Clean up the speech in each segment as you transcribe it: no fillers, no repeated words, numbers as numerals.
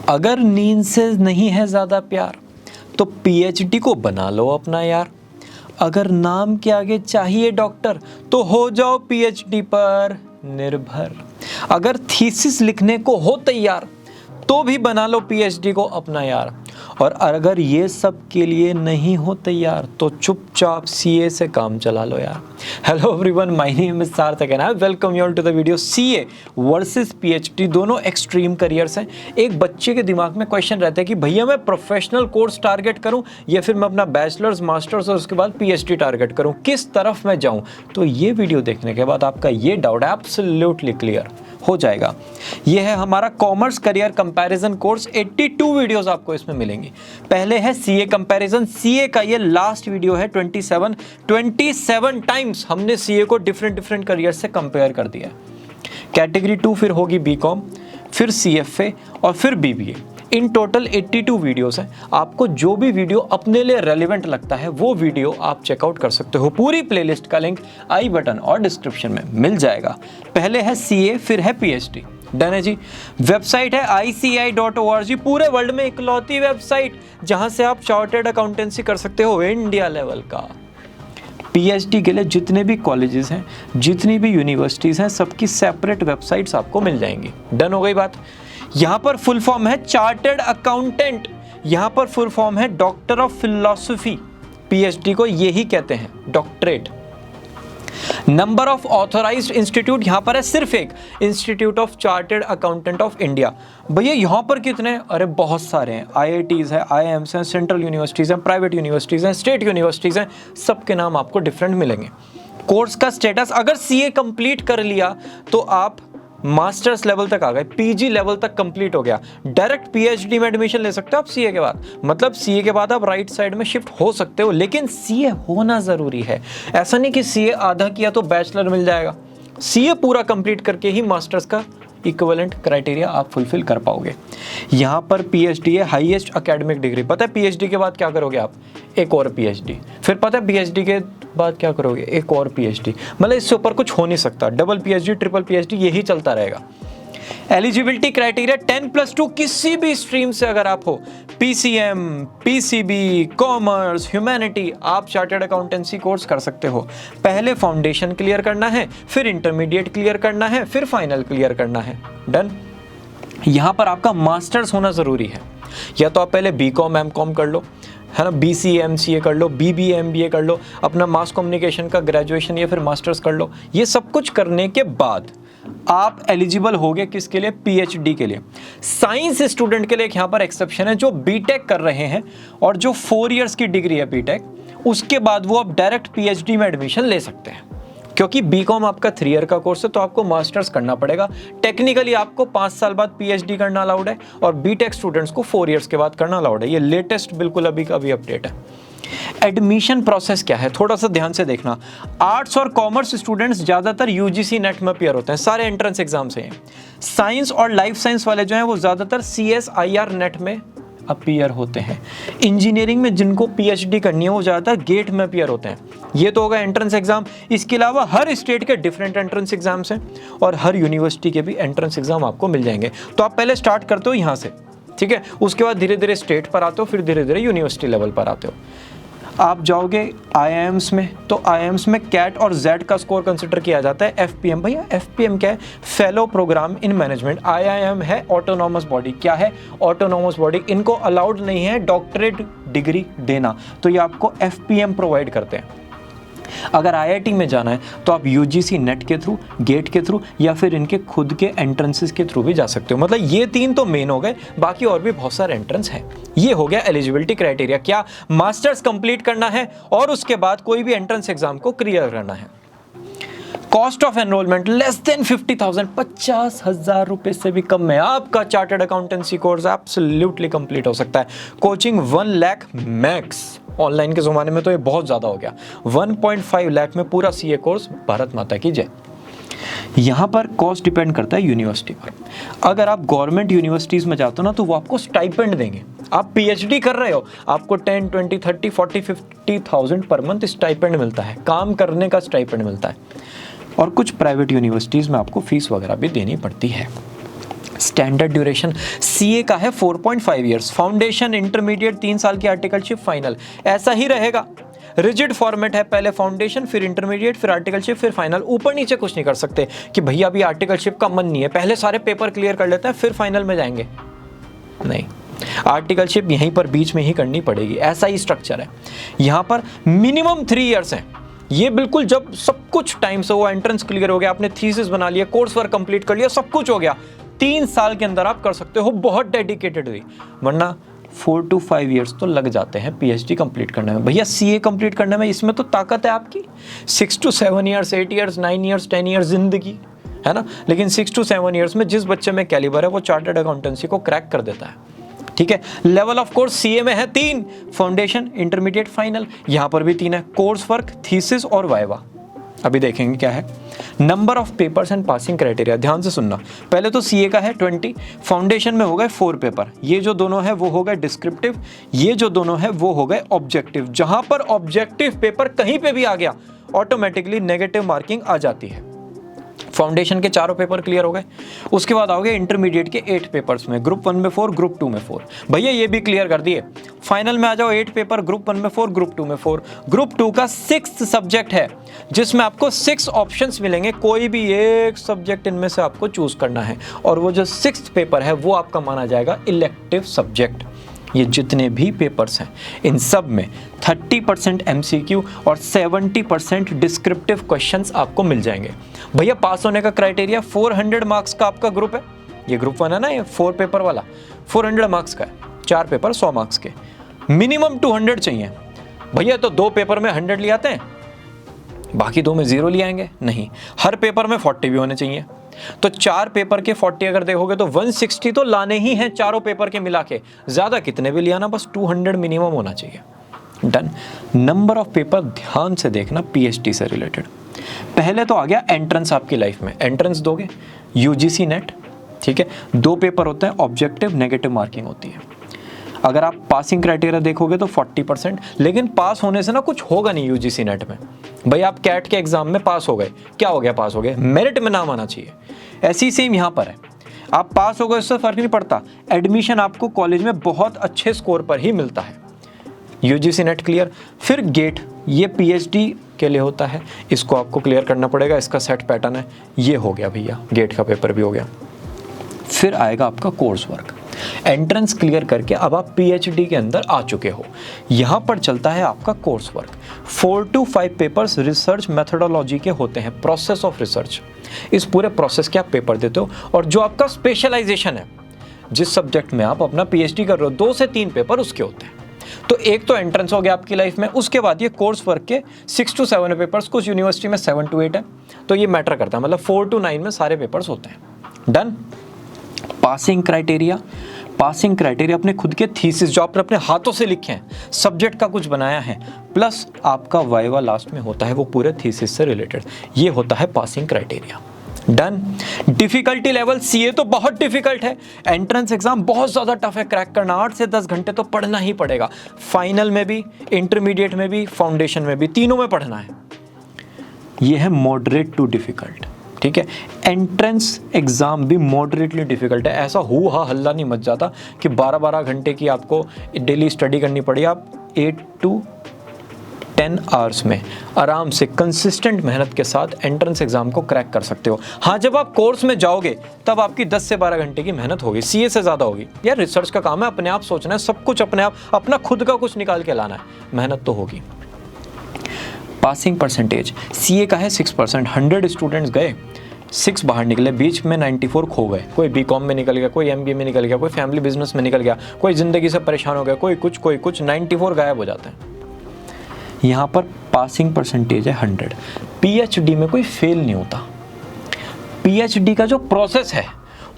अगर नींद से नहीं है ज़्यादा प्यार तो पीएचडी को बना लो अपना यार। अगर नाम के आगे चाहिए डॉक्टर तो हो जाओ पीएचडी पर निर्भर। अगर थीसिस लिखने को हो तैयार तो भी बना लो पीएचडी को अपना यार। और अगर ये सब के लिए नहीं हो तैयार तो चुपचाप सीए से काम चला लो यार। Hello everyone, my name is Sarthak and I welcome you all to the video. CA versus PhD दोनों एक्सट्रीम करियर्स हैं। एक बच्चे के दिमाग में क्वेश्चन रहता है कि भैया मैं प्रोफेशनल कोर्स टारगेट करूं या फिर मैं अपना बैचलर्स मास्टर्स और उसके बाद पीएचडी टारगेट करूं, किस तरफ मैं जाऊं। तो ये वीडियो देखने के बाद आपका ये डाउट एब्सोल्युटली क्लियर हो जाएगा। ये है हमारा commerce career comparison course. 82 videos आपको इसमें मिलेंगी। पहले है सीए कंपैरिजन। सीए का ये लास्ट वीडियो है 27 टाइम्स हमने सीए को डिफरेंट करियर से कंपेयर कर दिया। कैटेगरी 2 फिर होगी बीकॉम, फिर सीएफए और फिर बीबीए। इन टोटल 82 वीडियोस हैं। आपको जो भी वीडियो अपने लिए रेलेवेंट लगता है वो वीडियो आप चेकआउट कर सकते हो। पूरी प्लेलिस्ट का लिंक आई बटन और डिस्क्रिप्शन में मिल जाएगा। पहले है सीए, फिर है पीएचडी। डन है जी। वेबसाइट है ICAI.org, पूरे वर्ल्ड में इकलौती वेबसाइट जहां से आप चार्टर्ड अकाउंटेंसी कर सकते हो इंडिया लेवल का। पीएचडी के लिए जितने भी कॉलेजेस हैं, जितनी भी यूनिवर्सिटीज़ हैं, सबकी सेपरेट वेबसाइट्स आपको मिल जाएंगी। डन हो गई बात। यहाँ पर फुल फॉर्म है चार्टर्ड अकाउंटेंट, यहाँ पर फुल फॉर्म है डॉक्टर ऑफ फिलॉसफी। पीएचडी को यही कहते हैं, doctorate. Number of authorised institute यहाँ पर है सिर्फ एक, institute of chartered accountant of India. भैया यहाँ पर कितने? अरे बहुत सारे हैं। IITs है, IIMs हैं, सेंट्रल यूनिवर्सिटीज़ हैं, प्राइवेट यूनिवर्सिटीज़ हैं, स्टेट यूनिवर्सिटीज़ हैं, सबके नाम आपको डिफरेंट मिलेंगे। कोर्स का स्टेटस, अगर सीए कंप्लीट कर लिया तो आप मास्टर्स लेवल तक आ गए, पीजी लेवल तक कंप्लीट हो गया, डायरेक्ट पीएचडी में एडमिशन ले सकते हो आप सीए के बाद। मतलब सीए के बाद आप राइट साइड में शिफ्ट हो सकते हो, लेकिन सीए होना जरूरी है। ऐसा नहीं कि सीए आधा किया तो बैचलर मिल जाएगा। सीए पूरा कंप्लीट करके ही मास्टर्स का इक्विवेलेंट क्राइटेरिया आप फुलफिल कर पाओगे। यहाँ पर पीएचडी है हाईएस्ट एकेडमिक डिग्री। पता है पीएचडी के बाद क्या करोगे आप? एक और पीएचडी। फिर पता है पीएचडी के बाद क्या करोगे? एक और पीएचडी। मतलब इससे ऊपर कुछ हो नहीं सकता। डबल पीएचडी, ट्रिपल पीएचडी, यही चलता रहेगा। एलिजिबिलिटी क्राइटेरिया 10+2, किसी भी स्ट्रीम से अगर आप हो, PCM, PCB, कॉमर्स, ह्यूमैनिटी, आप चार्टर्ड अकाउंटेंसी कोर्स कर सकते हो। पहले फाउंडेशन क्लियर करना है, फिर इंटरमीडिएट क्लियर करना है, फिर फाइनल क्लियर करना है। डन। यहाँ पर आपका मास्टर्स होना जरूरी है। या तो आप पहले बीकॉम एमकॉम कर लो, है ना, BCA MCA कर लो, BBA MBA कर लो, अपना मास कम्युनिकेशन का ग्रेजुएशन या फिर मास्टर्स कर लो। ये सब कुछ करने के बाद आप एलिजिबल होगे किसके लिए? पीएचडी के लिए। साइंस स्टूडेंट के लिए यहाँ पर एक्सेप्शन है, जो बीटेक कर रहे हैं और जो 4 इयर्स की डिग्री है बीटेक, उसके बाद वो आप डायरेक्ट पीएचडी में एडमिशन ले सकते हैं। क्योंकि बीकॉम आपका 3 ईयर का कोर्स है तो आपको मास्टर्स करना पड़ेगा। टेक्निकली आपको 5 साल बाद पीएचडी करना अलाउड है और बीटेक स्टूडेंट्स को 4 इयर्स के बाद करना अलाउड है। ये लेटेस्ट बिल्कुल अभी का अभी अपडेट है। एडमिशन प्रोसेस क्या है, थोड़ा सा ध्यान से देखना। आर्ट्स और कॉमर्स स्टूडेंट्स ज्यादातर यूजीसी नेट में अपीयर होते हैं, सारे एंट्रेंस एग्जाम से हैं। साइंस और लाइफ साइंस वाले जो हैं वो ज्यादातर CSIR नेट में अपीयर होते हैं। इंजीनियरिंग में जिनको पीएचडी करनी है वो ज़्यादातर गेट में अपीयर होते हैं। ये तो होगा एंट्रेंस एग्जाम। इसके अलावा हर स्टेट के डिफरेंट एंट्रेंस एग्जाम्स हैं और हर यूनिवर्सिटी के भी एंट्रेंस एग्जाम आपको मिल जाएंगे। तो आप पहले स्टार्ट करते हो यहाँ से, ठीक है, उसके बाद धीरे धीरे स्टेट पर आते हो, फिर धीरे धीरे यूनिवर्सिटी लेवल पर आते हो। आप जाओगे IIMs में, तो IIMs में कैट और जेड का स्कोर कंसिडर किया जाता है। FPM, भैया FPM क्या है? Fellow programme in management. IIM है ऑटोनॉमस बॉडी। क्या है? Autonomous body. इनको अलाउड नहीं है डॉक्टरेट डिग्री देना, तो ये आपको FPM प्रोवाइड करते हैं। अगर IIT में जाना है तो आप UGC नेट के थ्रू, गेट के थ्रू या फिर इनके खुद के एंट्रेंसेस के थ्रू भी जा सकते हो। मतलब ये 3 तो मेन हो गए, बाकी और भी बहुत सारे एंट्रेंस हैं। ये हो गया एलिजिबिलिटी क्राइटेरिया। क्या? मास्टर्स कंप्लीट करना है और उसके बाद कोई भी एंट्रेंस एग्जाम को क्लियर करना है। Cost of enrolment less than 50,000, 50,000 रुपए से भी कम में आपका chartered accountancy course absolutely complete हो सकता है। Coaching 1 lakh max. ऑनलाइन के ज़माने में तो ये बहुत ज़्यादा हो गया। 1.5 लाख में पूरा सीए कोर्स। भारत माता की जय। यहाँ पर कॉस्ट डिपेंड करता है यूनिवर्सिटी पर। अगर आप गवर्नमेंट यूनिवर्सिटीज़ में जाते हो ना तो वो आपको स्टाइपेंड देंगे। आप पीएचडी कर रहे हो, आपको 10, 20, 30, 40, 50,000 पर मंथ स्टाइपेंड मिलता है, काम करने का स्टाइपेंड मिलता है। और कुछ प्राइवेट यूनिवर्सिटीज़ में आपको फीस वगैरह भी देनी पड़ती है। स्टैंडर्ड ड्यूरेशन सीए का है 4.5 इयर्स, फाउंडेशन, इंटरमीडिएट 3 साल की, आर्टिकलशिप, फाइनल, ऐसा ही रहेगा। रिजिड फॉर्मेट है, पहले फाउंडेशन, फिर इंटरमीडिएट, फिर आर्टिकलशिप, फिर फाइनल। ऊपर नीचे कुछ नहीं कर सकते कि भैया अभी आर्टिकलशिप का मन नहीं है, पहले सारे पेपर क्लियर कर लेते हैं फिर फाइनल में जाएंगे, नहीं, आर्टिकलशिप यहीं पर बीच में ही करनी पड़ेगी, ऐसा ही स्ट्रक्चर है। यहाँ पर मिनिमम 3 इयर्स है। ये बिल्कुल जब सब कुछ टाइम से, वो एंट्रेंस क्लियर हो गया, आपने थीसिस बना लिया, कोर्स वर्क कंप्लीट कर लिया, सब कुछ हो गया, 3 साल के अंदर आप कर सकते हो बहुत डेडिकेटेडली, वरना 4 to 5 इयर्स तो लग जाते हैं पीएचडी कंप्लीट करने में। भैया सीए कंप्लीट करने में इसमें तो ताकत है आपकी, 6 to 7 years, 8 years, 9 years, 10 years जिंदगी है ना। लेकिन 6 to 7 इयर्स में जिस बच्चे में कैलिबर है वो चार्टर्ड अकाउंटेंसी को क्रैक कर देता है, ठीक है। लेवल ऑफ कोर्स सीए में है 3, फाउंडेशन, इंटरमीडिएट, फाइनल। यहाँ पर भी 3 है, कोर्स वर्क, थीसिस और वाइवा। अभी देखेंगे क्या है। Number of papers and passing criteria, ध्यान से सुनना। पहले तो सीए का है 20, फाउंडेशन में हो गए 4 पेपर, ये जो दोनों है वो हो गए डिस्क्रिप्टिव, ये जो दोनों है वो हो गए ऑब्जेक्टिव। जहां पर ऑब्जेक्टिव पेपर कहीं पे भी आ गया ऑटोमेटिकली नेगेटिव मार्किंग आ जाती है। फाउंडेशन के 4 पेपर क्लियर हो गए, उसके बाद आओगे इंटरमीडिएट के 8 पेपर्स में, ग्रुप 1 में 4, ग्रुप 2 में 4, भैया ये भी क्लियर कर दिए। फाइनल में आ जाओ 8 पेपर, ग्रुप 1 में 4, ग्रुप 2 में 4। ग्रुप 2 का 6th सब्जेक्ट है जिसमें आपको 6 ऑप्शंस मिलेंगे, कोई भी एक सब्जेक्ट इनमें से आपको चूज करना है, और वो जो 6th पेपर है वो आपका माना जाएगा इलेक्टिव सब्जेक्ट। ये जितने भी पेपर्स हैं इन सब में 30% MCQ और 70% डिस्क्रिप्टिव क्वेश्चंस आपको मिल जाएंगे। भैया पास होने का क्राइटेरिया 400 मार्क्स का आपका ग्रुप है, ये ग्रुप 1 है ना, ये 4 पेपर वाला 400 मार्क्स का है, 4 पेपर 100 मार्क्स के, मिनिमम 200 चाहिए। भैया तो 2 पेपर में 100 ले आते हैं, बाकी 2 में 0 ले आएंगे, नहीं, हर पेपर में 40 भी होने चाहिए। तो 4 पेपर के 40 अगर देखोगे तो 160 तो लाने ही हैं चारों पेपर के मिला के, ज्यादा कितने भी ले आना, बस 200 मिनिमम होना चाहिए। डन। नंबर ऑफ पेपर ध्यान से देखना पीएचडी से रिलेटेड। पहले तो आ गया एंट्रेंस आपकी लाइफ में, एंट्रेंस दोगे यूजीसी नेट, ठीक है, 2 पेपर होते हैं, ऑब्जेक्टिव, नेगेटिव मार्किंग होती है। अगर आप पासिंग क्राइटेरिया देखोगे तो 40%, लेकिन पास होने से ना कुछ होगा नहीं यूजीसी नेट में। भाई आप कैट के एग्जाम में पास हो गए, क्या हो गया, पास हो गए, मेरिट में नाम आना चाहिए। ऐसी सेम यहाँ पर है, आप पास हो गए उससे फर्क नहीं पड़ता, एडमिशन आपको कॉलेज में बहुत अच्छे स्कोर पर ही मिलता है। यूजीसी नेट क्लियर, फिर गेट, ये पीएचडी के लिए होता है, इसको आपको क्लियर करना पड़ेगा, इसका सेट पैटर्न है, ये हो गया भैया, गेट का पेपर भी हो गया। फिर आएगा आपका कोर्स वर्क, एंट्रेंस क्लियर करके अब आप पीएचडी के अंदर आ चुके हो। यहां पर चलता है आपका course work, 4 to 5 papers research methodology के होते हैं, प्रोसेस ऑफ रिसर्च। इस पूरे प्रोसेस के आप पेपर देते हो, और जो आपका स्पेशलाइजेशन है, जिस सब्जेक्ट में आप अपना पीएचडी कर रहे हो, 2 से 3 पेपर उसके होते हैं। तो एक तो एंट्रेंस हो गया आपकी लाइफ में, उसके बाद ये कोर्स वर्क के 6 to 7 पेपर्स, कुछ यूनिवर्सिटी में 7 to 8 है, तो ये मैटर करता है, मतलब 4 to 9 में सारे पेपर्स होते हैं। डन। पासिंग क्राइटेरिया अपने खुद के थीसिस जो आपने अपने हाथों से लिखे हैं, सब्जेक्ट का कुछ बनाया है, प्लस आपका वाइवा लास्ट में होता है वो पूरे थीसिस से रिलेटेड, ये होता है passing criteria. Done. Difficulty level, CA तो बहुत डिफिकल्ट है, एंट्रेंस एग्जाम बहुत ज्यादा टफ है क्रैक करना, 8 से 10 घंटे तो पढ़ना ही पड़ेगा, फाइनल में भी, इंटरमीडिएट में भी, फाउंडेशन में भी, तीनों में पढ़ना है। ये है मॉडरेट टू डिफिकल्ट, ठीक है। एंट्रेंस एग्जाम भी मॉडरेटली डिफिकल्ट है, ऐसा हुआ हल्ला नहीं मच जाता कि 12-12 घंटे की आपको डेली स्टडी करनी पड़ी। आप 8 to 10 आवर्स में आराम से कंसिस्टेंट मेहनत के साथ एंट्रेंस एग्जाम को क्रैक कर सकते हो। हाँ, जब आप कोर्स में जाओगे तब आपकी 10 से 12 घंटे की मेहनत होगी, सीए से ज़्यादा होगी। यार रिसर्च का काम है, अपने आप सोचना है, सब कुछ अपने आप, अपना खुद का कुछ निकाल के लाना है, मेहनत तो होगी। पासिंग परसेंटेज सीए का है 6%, 100 स्टूडेंट्स गए, 6 बाहर निकले, बीच में 94 खो गए, कोई बीकॉम में निकल गया, कोई एमबीए में निकल गया, कोई फैमिली बिजनेस में निकल गया, कोई ज़िंदगी से परेशान हो गया, कोई कुछ 94 गायब हो जाते हैं। यहाँ पर पासिंग परसेंटेज है 100। पीएचडी में कोई फेल नहीं होता, पीएचडी का जो प्रोसेस है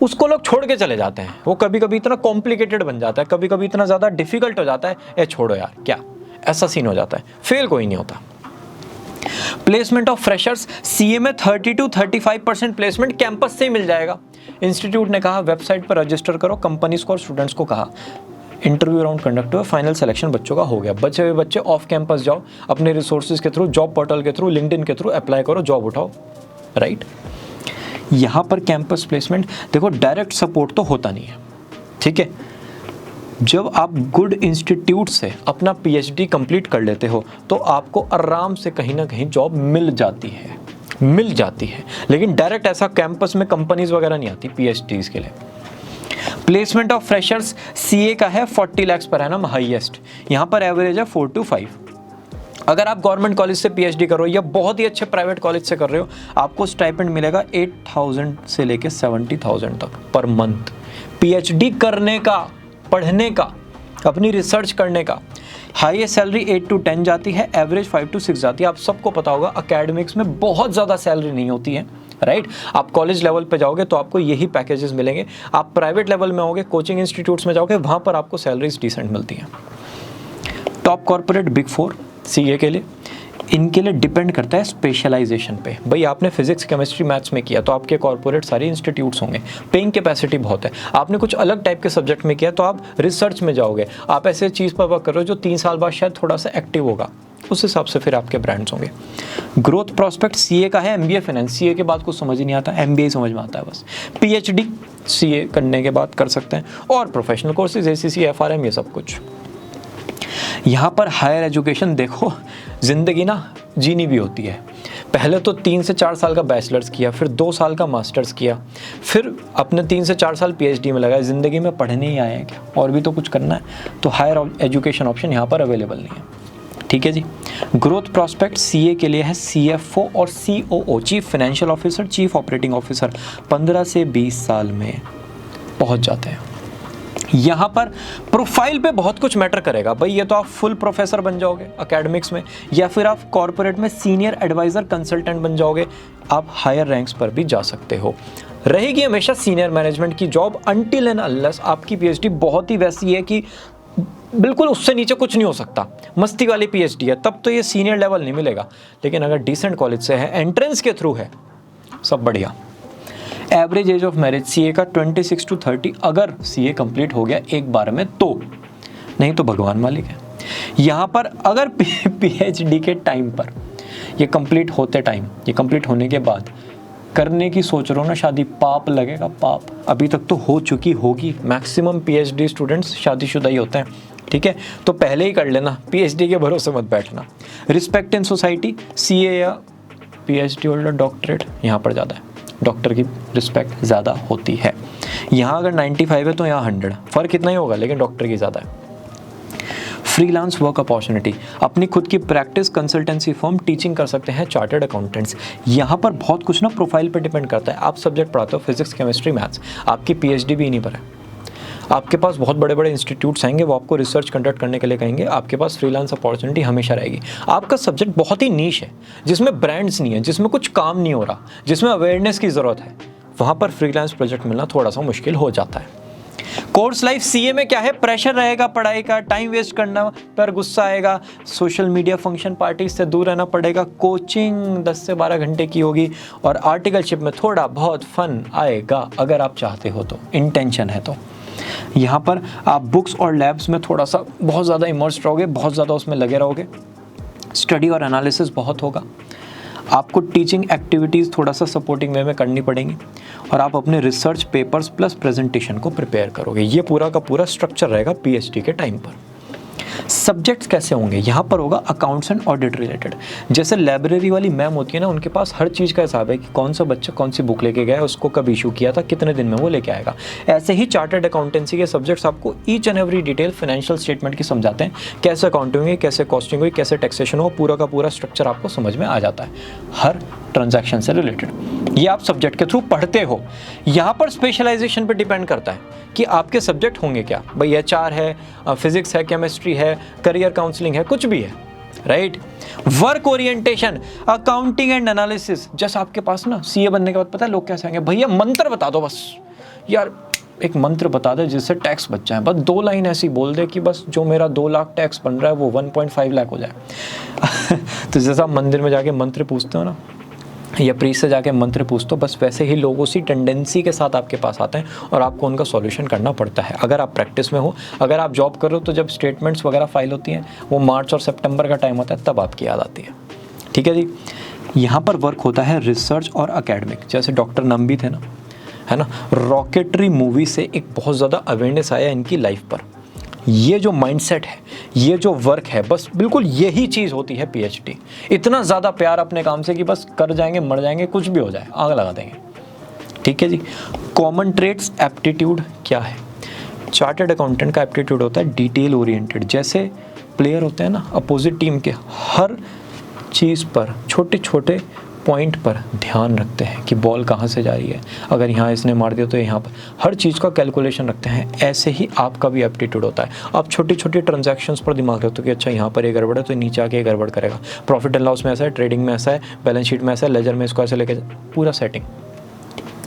उसको लोग छोड़ के चले जाते हैं, वो कभी कभी इतना कॉम्प्लिकेटेड बन जाता है, कभी कभी इतना ज़्यादा डिफिकल्ट हो जाता है, ए छोड़ो यार क्या, ऐसा सीन हो जाता है, फेल कोई नहीं होता। प्लेसमेंट ऑफ फ्रेशर्स, सीए में 30 to 35% प्लेसमेंट कैंपस से ही मिल जाएगा। इंस्टीट्यूट ने कहा वेबसाइट पर रजिस्टर करो, कंपनीज को और स्टूडेंट्स को कहा इंटरव्यू राउंड कंडक्ट हुआ, फाइनल सिलेक्शन बच्चों का हो गया। बचे हुए बच्चे ऑफ कैंपस जाओ, अपने रिसोर्सेज के थ्रू, जॉब पोर्टल के थ्रू, लिंक्डइन के थ्रू अप्लाई करो, जॉब उठाओ, राइट। यहाँ पर कैंपस प्लेसमेंट देखो, डायरेक्ट सपोर्ट तो होता नहीं है, ठीक है। जब आप गुड इंस्टीट्यूट से अपना पीएचडी कंप्लीट कर लेते हो तो आपको आराम से कहीं ना कहीं जॉब मिल जाती है, लेकिन डायरेक्ट ऐसा कैंपस में कंपनीज वगैरह नहीं आती पीएचडीज के लिए। प्लेसमेंट ऑफ फ्रेशर्स सीए का है 40 लाख पर एनम हाईएस्ट, यहाँ पर एवरेज है 4 to 5। अगर आप गवर्नमेंट कॉलेज से पीएचडी कर रहे हो या बहुत ही अच्छे प्राइवेट कॉलेज से कर रहे हो, आपको स्टाइपेंड मिलेगा 8,000 से लेके 70,000 तक पर मंथ। पीएचडी करने का, पढ़ने का, अपनी रिसर्च करने का। हाईएस्ट सैलरी 8 to 10 जाती है, एवरेज 5 to 6 जाती है। आप सबको पता होगा एकेडमिक्स में बहुत ज़्यादा सैलरी नहीं होती है, राइट। आप कॉलेज लेवल पे जाओगे तो आपको यही पैकेजेस मिलेंगे। आप प्राइवेट लेवल में होगे, कोचिंग इंस्टीट्यूट्स में जाओगे, वहाँ पर आपको सैलरीज डिसेंट मिलती हैं। टॉप कॉर्पोरेट बिग 4 सीए के लिए, इनके लिए डिपेंड करता है स्पेशलाइजेशन पे। भाई आपने फिजिक्स, केमिस्ट्री, मैथ्स में किया तो आपके कॉर्पोरेट सारे इंस्टीट्यूट्स होंगे, पेइंग कैपेसिटी बहुत है। आपने कुछ अलग टाइप के सब्जेक्ट में किया तो आप रिसर्च में जाओगे, आप ऐसे चीज़ पर वर्क कर रहे हो जो 3 साल बाद शायद थोड़ा सा एक्टिव होगा, उस हिसाब से फिर आपके ब्रांड्स होंगे। ग्रोथ प्रोस्पेक्ट सीए का है, एमबीए फाइनेंस। सीए के बाद कुछ समझ ही नहीं आता, एमबीए समझ में आता है बस। पीएचडी सीए करने के बाद कर सकते हैं, और प्रोफेशनल कोर्सेज एसीसी, एफआरएम, ये सब कुछ। यहाँ पर हायर एजुकेशन देखो, ज़िंदगी ना जीनी भी होती है। पहले तो 3 से 4 साल का बैचलर्स किया, फिर 2 साल का मास्टर्स किया, फिर अपने 3 से 4 साल पीएचडी में लगाए। ज़िंदगी में पढ़ने ही आए हैं क्या, और भी तो कुछ करना है। तो हायर एजुकेशन ऑप्शन यहाँ पर अवेलेबल नहीं है, ठीक है जी। ग्रोथ प्रोस्पेक्ट सीए के लिए है सीएफओ और COO, chief financial officer, chief operating officer, 15 से 20 साल में पहुँच जाते हैं। यहाँ पर प्रोफाइल पे बहुत कुछ मैटर करेगा भाई। ये तो आप फुल प्रोफेसर बन जाओगे एकेडमिक्स में, या फिर आप कॉर्पोरेट में सीनियर एडवाइजर कंसल्टेंट बन जाओगे, आप हायर रैंक्स पर भी जा सकते हो। रहेगी हमेशा सीनियर मैनेजमेंट की जॉब अनटिल एंड अनलेस आपकी पीएचडी बहुत ही वैसी है कि बिल्कुल उससे नीचे कुछ नहीं हो सकता, मस्ती वाली पीएचडी है, तब तो ये सीनियर लेवल नहीं मिलेगा। लेकिन अगर डिसेंट कॉलेज से है, एंट्रेंस के थ्रू है, सब बढ़िया। Average age of marriage CA का 26 to 30, अगर सीए कंप्लीट हो गया एक बार में तो, नहीं तो भगवान मालिक है। यहाँ पर अगर पीएचडी के टाइम पर, ये कंप्लीट होते टाइम, ये कंप्लीट होने के बाद करने की सोच रहे हो ना शादी, पाप लगेगा, पाप। अभी तक तो हो चुकी होगी, मैक्सिमम पीएचडी स्टूडेंट्स शादीशुदा ही होते हैं, ठीक है। तो पहले ही कर लेना, पीएचडी के भरोसे मत बैठना। रिस्पेक्ट इन सोसाइटी सीए या पीएचडी होल्डर, डॉक्टरेट यहाँ पर ज़्यादा है, डॉक्टर की रिस्पेक्ट ज़्यादा होती है। यहाँ अगर 95 है तो यहाँ 100, फ़र्क इतना ही होगा, लेकिन डॉक्टर की ज़्यादा है। फ्रीलांस वर्क अपॉर्चुनिटी, अपनी खुद की प्रैक्टिस, कंसल्टेंसी फर्म, टीचिंग कर सकते हैं, चार्टर्ड अकाउंटेंट्स। यहाँ पर बहुत कुछ ना प्रोफाइल पर डिपेंड करता है। आप सब्जेक्ट पढ़ाते हो फिजिक्स, केमिस्ट्री, मैथ्स, आपकी पीएचडी भी इन्हीं पर है। आपके पास बहुत बड़े बड़े इंस्टीट्यूट्स आएंगे, वो आपको रिसर्च कंडक्ट करने के लिए कहेंगे, आपके पास फ्रीलांस अपॉर्चुनिटी हमेशा रहेगी। आपका सब्जेक्ट बहुत ही नीश है, जिसमें ब्रांड्स नहीं है, जिसमें कुछ काम नहीं हो रहा, जिसमें अवेयरनेस की ज़रूरत है, वहाँ पर फ्रीलांस प्रोजेक्ट मिलना थोड़ा सा मुश्किल हो जाता है। कोर्स लाइफ सीए में क्या है, प्रेशर रहेगा पढ़ाई का, टाइम वेस्ट करना पर गुस्सा आएगा, सोशल मीडिया फंक्शन पार्टी से दूर रहना पड़ेगा, कोचिंग 10 से 12 घंटे की होगी, और आर्टिकलशिप में थोड़ा बहुत फन आएगा अगर आप चाहते हो तो, इंटेंशन है तो। यहाँ पर आप बुक्स और लैब्स में थोड़ा सा बहुत ज़्यादा इमर्स रहोगे, बहुत ज़्यादा उसमें लगे रहोगे, स्टडी और एनालिसिस बहुत होगा। आपको टीचिंग एक्टिविटीज़ थोड़ा सा सपोर्टिंग वे में करनी पड़ेंगी, और आप अपने रिसर्च पेपर्स प्लस प्रेजेंटेशन को प्रिपेयर करोगे। ये पूरा का पूरा स्ट्रक्चर रहेगा पीएचडी के टाइम पर। सब्जेक्ट्स कैसे होंगे, यहाँ पर होगा अकाउंट्स एंड ऑडिट रिलेटेड। जैसे लाइब्रेरी वाली मैम होती है ना, उनके पास हर चीज़ का हिसाब है कि कौन सा बच्चा कौन सी बुक लेके गया, उसको कब इशू किया था, कितने दिन में वो लेके आएगा। ऐसे ही चार्टर्ड अकाउंटेंसी के सब्जेक्ट्स आपको each and every detail financial statement की समझाते हैं, कैसे अकाउंटिंग हुई, कैसे कॉस्टिंग हुई, कैसे टैक्सेशन हो, पूरा का पूरा स्ट्रक्चर आपको समझ में आ जाता है हर ट्रांजैक्शन से रिलेटेड। ये आप सब्जेक्ट के थ्रू पढ़ते हो। यहाँ पर स्पेशलाइजेशन पे डिपेंड करता है कि आपके सब्जेक्ट होंगे क्या। भाई एचआर है, फिजिक्स है, केमिस्ट्री है, करियर काउंसलिंग है, कुछ भी है, right. Work orientation, accounting and analysis. जैसे आपके पास ना सीए बनने के बाद पता है लोग कैसे आएंगे, भैया मंत्र बता दो बस, यार एक मंत्र बता दे जिससे टैक्स बच जाए, बस 2 लाइन ऐसी बोल दे कि बस जो मेरा 2 लाख टैक्स बन रहा है वो 1.5 लाख हो जाए। तो जैसा आप मंदिर में जाके मंत्र पूछते हो ना, या प्रीस्ट से जाके मंत्र पूछते हो, बस वैसे ही लोग उसी टेंडेंसी के साथ आपके पास आते हैं और आपको उनका सॉल्यूशन करना पड़ता है। अगर आप प्रैक्टिस में हो, अगर आप जॉब कर रहे हो, तो जब स्टेटमेंट्स वगैरह फाइल होती हैं वो मार्च और सितंबर का टाइम होता है, तब आपकी याद आती है, ठीक है जी। यहाँ पर वर्क होता है रिसर्च और अकेडमिक, जैसे डॉक्टर नंबी थे ना, है ना। रॉकेटरी मूवी से एक बहुत ज़्यादा अवेयरनेस आया इनकी लाइफ पर। ये जो माइंडसेट है, ये जो वर्क है, बस बिल्कुल यही चीज़ होती है पीएचडी। इतना ज़्यादा प्यार अपने काम से कि बस कर जाएंगे, मर जाएंगे, कुछ भी हो जाए आग लगा देंगे। ठीक है जी। कॉमन ट्रेड्स एप्टीट्यूड क्या है? चार्टर्ड अकाउंटेंट का एप्टीट्यूड होता है डिटेल ओरिएंटेड। जैसे प्लेयर होते हैं ना अपोजिट टीम के, हर चीज़ पर, छोटे छोटे पॉइंट पर ध्यान रखते हैं कि बॉल कहाँ से जा रही है, अगर यहाँ इसने मार दिया तो यहाँ पर, हर चीज़ का कैलकुलेशन रखते हैं। ऐसे ही आपका भी एप्टीट्यूड होता है। आप छोटी छोटी ट्रांजैक्शंस पर दिमाग रखते हो कि अच्छा यहाँ पर ये गड़बड़ है तो नीचे आके गड़बड़ करेगा, प्रॉफिट एंड लॉस में ऐसा है, ट्रेडिंग में ऐसा है, बैलेंस शीट में ऐसा है, लेजर में इसको ऐसे लेके, पूरा सेटिंग,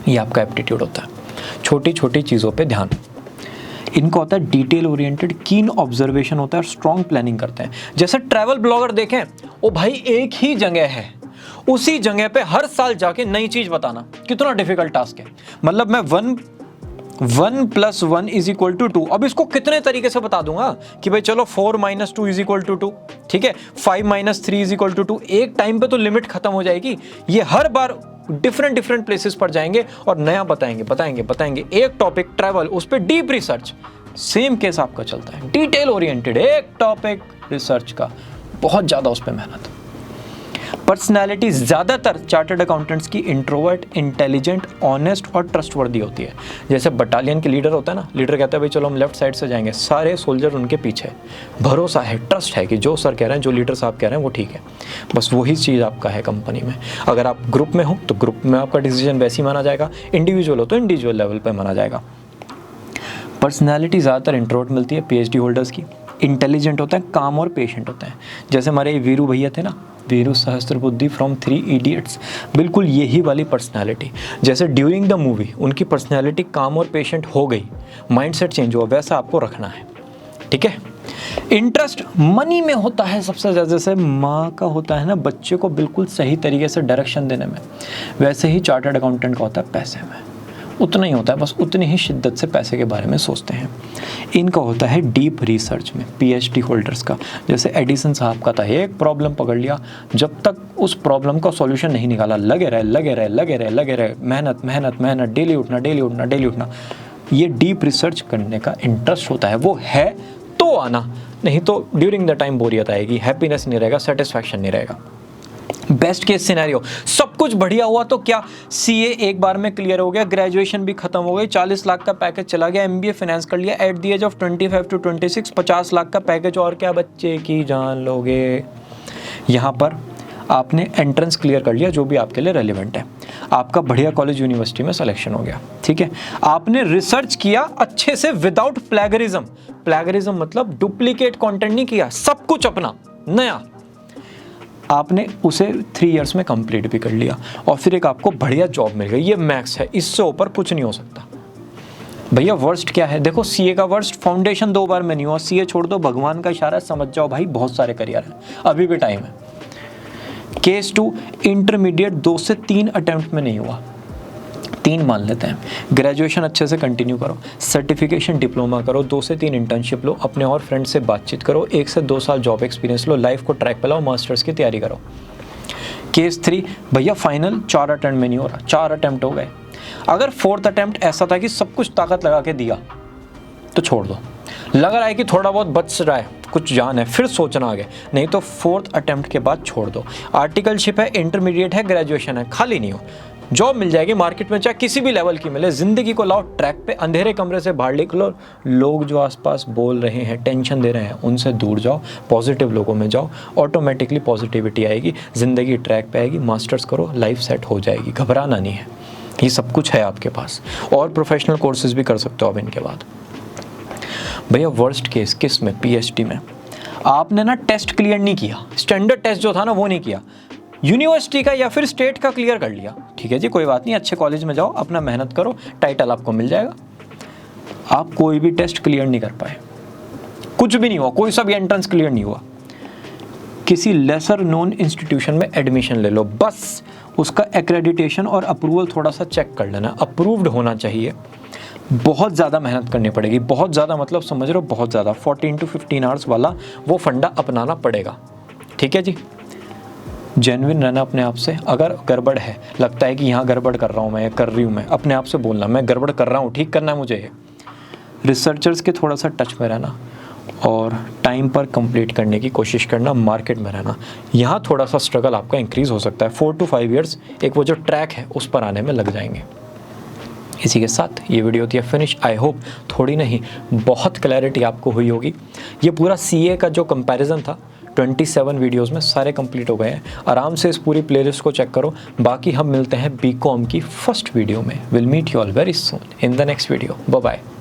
ये आपका एप्टीट्यूड होता है। छोटी छोटी चीज़ों पर ध्यान। इनका होता है डिटेल ओरिएंटेड, कीन ऑब्जर्वेशन होता है और स्ट्रॉन्ग प्लानिंग करते हैं। जैसे ट्रैवल ब्लॉगर देखें, ओ भाई एक ही जगह है, उसी जगह पे हर साल जाके नई चीज बताना कितना डिफिकल्ट टास्क है। मतलब मैं 1 + 1 = 2, अब इसको कितने तरीके से बता दूंगा कि भाई चलो 4 - 2 = 2, ठीक है, 5 - 3 = 2। एक टाइम पे तो लिमिट खत्म हो जाएगी। ये हर बार डिफरेंट प्लेसेस पर जाएंगे और नया बताएंगे। एक टॉपिक ट्रैवल, उस पर डीप रिसर्च। सेम केस आपका चलता है, डिटेल ओरिएंटेड, एक टॉपिक रिसर्च का, बहुत ज़्यादा उस पर मेहनत। पर्सनैलिटी ज़्यादातर चार्टर्ड अकाउंटेंट्स की इंट्रोवर्ट, इंटेलिजेंट, ऑनेस्ट और ट्रस्टवर्दी होती है। जैसे बटालियन के लीडर होता है ना, लीडर कहता है भाई चलो हम लेफ्ट साइड से जाएंगे, सारे सोल्जर उनके पीछे, भरोसा है, ट्रस्ट है कि जो सर कह रहे हैं, जो लीडर साहब कह रहे हैं वो ठीक है। बस वही चीज़ आपका है कंपनी में। अगर आप ग्रुप में हो तो ग्रुप में आपका डिसीजन वैसे ही माना जाएगा, इंडिविजुअल हो तो इंडिविजुअल लेवल पर माना जाएगा। पर्सनैलिटी ज़्यादातर इंट्रोवर्ट मिलती है पीएचडी होल्डर्स की। इंटेलिजेंट होता है, काम और पेशेंट होता है। जैसे हमारे वीरू भैया थे ना, वीरू सहस्त्रबुद्धि फ्रॉम 3 इडियट्स, बिल्कुल यही वाली पर्सनैलिटी। जैसे ड्यूरिंग द मूवी उनकी पर्सनैलिटी काम और पेशेंट हो गई, माइंडसेट चेंज हुआ, वैसा आपको रखना है। ठीक है। इंटरेस्ट मनी में होता है सबसे ज़्यादा। जैसे माँ का होता है ना बच्चे को बिल्कुल सही तरीके से डायरेक्शन देने में, वैसे ही चार्टर्ड अकाउंटेंट का होता है पैसे में। उतना ही होता है, बस उतनी ही शिद्दत से पैसे के बारे में सोचते हैं। इनका होता है डीप रिसर्च में पीएचडी होल्डर्स का। जैसे एडिसन साहब का था, एक प्रॉब्लम पकड़ लिया, जब तक उस प्रॉब्लम का सॉल्यूशन नहीं निकाला, लगे रहे, मेहनत, डेली उठना। ये डीप रिसर्च करने का इंटरेस्ट होता है। वो है तो आना, नहीं तो ड्यूरिंग द टाइम बोरियत आएगी, हैप्पीनेस नहीं रहेगा, सेटिस्फैक्शन नहीं रहेगा। बेस्ट केस सिनेरियो, सब कुछ बढ़िया हुआ तो क्या, सीए एक बार में क्लियर हो गया, ग्रेजुएशन भी खत्म हो गई, 40 लाख का पैकेज चला गया, एमबीए फाइनेंस कर लिया at the age of 25 to 26, 50 lakh का पैकेज, और क्या बच्चे की जान लोगे। यहाँ पर आपने एंट्रेंस क्लियर कर लिया, जो भी आपके लिए रेलिवेंट है, आपका बढ़िया कॉलेज यूनिवर्सिटी में सिलेक्शन हो गया। ठीक है, आपने रिसर्च किया अच्छे से विदाउट प्लेगरिज्म मतलब डुप्लीकेट कंटेंट नहीं किया, सब कुछ अपना नया, आपने उसे 3 इयर्स में कंप्लीट भी कर लिया, और फिर एक आपको बढ़िया जॉब मिल गई। ये मैक्स है, इससे ऊपर कुछ नहीं हो सकता। भैया वर्स्ट क्या है, देखो सीए का वर्स्ट, फाउंडेशन 2 बार में नहीं हुआ, सीए छोड़ दो, भगवान का इशारा, समझ जाओ भाई बहुत सारे करियर हैं, अभी भी टाइम है। केस 2, इंटरमीडिएट 2 से 3 अटेम्प्ट में नहीं हुआ, 3 मान लेते हैं। ग्रेजुएशन अच्छे से कंटिन्यू करो, सर्टिफिकेशन डिप्लोमा करो, 2 से 3 इंटर्नशिप लो, अपने और फ्रेंड से बातचीत करो, 1 से 2 साल जॉब एक्सपीरियंस लो, लाइफ को ट्रैक पे लाओ, मास्टर्स की तैयारी करो। केस 3, भैया फाइनल 4 अटेम्प्ट में नहीं हो रहा, 4 अटेम्प्ट हो गए, अगर 4th अटेम्प्ट ऐसा था कि सब कुछ ताकत लगा के दिया तो छोड़ दो, लग रहा है कि थोड़ा बहुत बच रहा है, कुछ जान है, फिर सोचना आगे, नहीं तो 4th अटेम्प्ट के बाद छोड़ दो। आर्टिकलशिप है, इंटरमीडिएट है, ग्रेजुएशन है, खाली नहीं हो, जॉब मिल जाएगी मार्केट में, चाहे किसी भी लेवल की मिले। जिंदगी को लाओ ट्रैक पे, अंधेरे कमरे से बाहर निकलो, लोग जो आसपास बोल रहे हैं, टेंशन दे रहे हैं, उनसे दूर जाओ, पॉजिटिव लोगों में जाओ, ऑटोमेटिकली पॉजिटिविटी आएगी, जिंदगी ट्रैक पे आएगी। मास्टर्स करो, लाइफ सेट हो जाएगी, घबराना नहीं है, ये सब कुछ है आपके पास, और प्रोफेशनल कोर्सेज भी कर सकते हो अब इनके बाद। भैया वर्स्ट केस किस में, पीएचडी में आपने ना टेस्ट क्लियर नहीं किया, स्टैंडर्ड टेस्ट जो था ना वो नहीं किया, यूनिवर्सिटी का या फिर स्टेट का क्लियर कर लिया, ठीक है जी, कोई बात नहीं, अच्छे कॉलेज में जाओ, अपना मेहनत करो, टाइटल आपको मिल जाएगा। आप कोई भी टेस्ट क्लियर नहीं कर पाए, कुछ भी नहीं हुआ, कोई सा भी एंट्रेंस क्लियर नहीं हुआ, किसी लेसर नोन इंस्टीट्यूशन में एडमिशन ले लो, बस उसका एक्रेडिटेशन और अप्रूवल थोड़ा सा चेक कर लेना, अप्रूव्ड होना चाहिए। बहुत ज़्यादा मेहनत करनी पड़ेगी, बहुत ज़्यादा मतलब समझ रहे हो, बहुत ज़्यादा 14 to 15 आवर्स वाला वो फंडा अपनाना पड़ेगा। ठीक है जी, जेन्युइन रहना अपने आप से। अगर गड़बड़ है, लगता है कि यहाँ गड़बड़ कर रहा हूँ मैं या कर रही हूँ मैं, अपने आप से बोलना मैं गड़बड़ कर रहा हूँ, ठीक करना है मुझे ये। रिसर्चर्स के थोड़ा सा टच में रहना और टाइम पर कंप्लीट करने की कोशिश करना, मार्केट में रहना। यहाँ थोड़ा सा स्ट्रगल आपका इंक्रीज़ हो सकता है। 4 to 5 ईयर्स एक वो जो ट्रैक है उस पर आने में लग जाएंगे। इसी के साथ ये वीडियो होती है फिनिश। आई होप थोड़ी नहीं बहुत क्लैरिटी आपको हुई होगी। ये पूरा CA का जो कंपैरिजन था 27 वीडियोस में सारे कंप्लीट हो गए हैं। आराम से इस पूरी प्लेलिस्ट को चेक करो। बाकी हम मिलते हैं BCom की फर्स्ट वीडियो में। Will meet you all very soon in the next video. Bye bye.